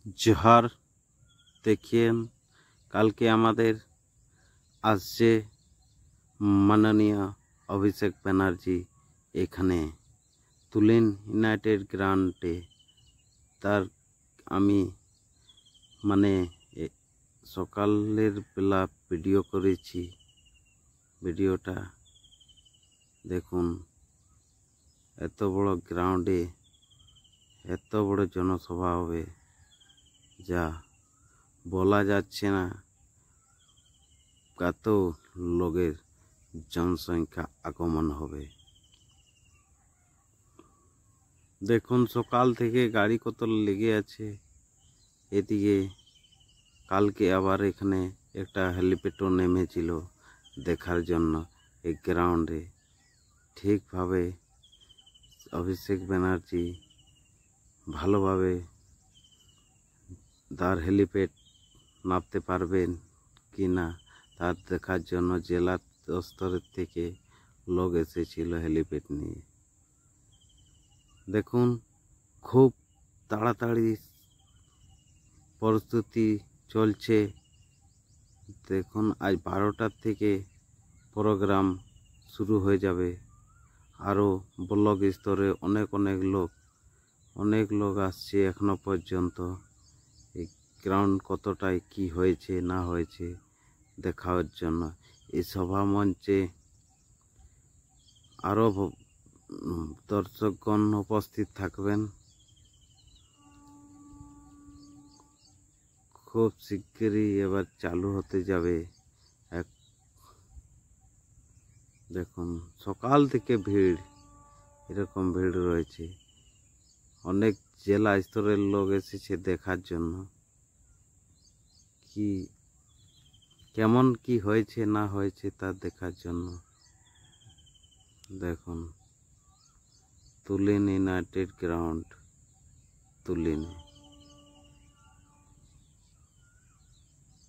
जोहार। देखिए कल के आमादेर आसছে माननीय अभिषेक बनर्जी एखाने तुलिन यूनाइटेड ग्राउंडे तार आमी माने सकालेर बेला भिडियो करेছি। भिडियोटा देखुन एत बड़ ग्राउंडे एत बड़ जनसभा होबे जा बोला जाच्छे ना। कत लोगेर जनसंख्या आगमन होबे देखुन सकाल थेके गाड़ी कत लेगे आछे। एदिके कालके आबार एखाने एकटा हेलिप्याडो नेमेछिलो देखार जन्य एक ग्राउंडे। ठीक भावे अभिषेक बनर्जी भालोभावे तार हेलिप्याड नामते पारबेन किना तार देखार जन्य जिला स्तर थेके लोक एसेछिलो हेलिप्याड निये। देखुन खूब ताड़ाताड़ी प्रस्तुति चलছে। देखुन आज 12टार थेके प्रोग्राम शुरू हो जाबे। आरो ब्लक स्तरे अनेक लोक आसছে एखोनो पर्यन्त ग्राउंड कतटाय की होयेछे ना होयेछे देखार जन्य। এই सभा मंचे आरो दर्शकगण उपस्थित थाकबेन। खूब शिगगिरी एबार चालू होते जाबे। देखुन सकाल थेके भीड़ एरकम भीड़ रयेछे। अनेक जिला स्तरेर लोक एसेछे देखार जन्य कि केमन की होयेछे ना होयेछे ता देखार जन्य। देखुन तुलिन यूनाइटेड ग्राउंड तुलिने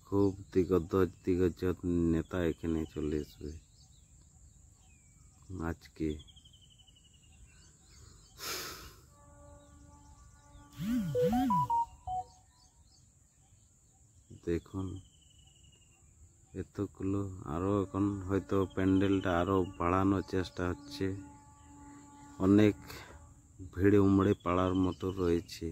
खूब दिग्गज नेता एखाने चले आसबे आज के। देखुन एतगुलो आरो एखन हयतो प्যান্ডেলটা आरो बाड़ानोर चेष्टा हच्छे। अनेक भिड़ उमड़े पड़ार मतो रयेछे।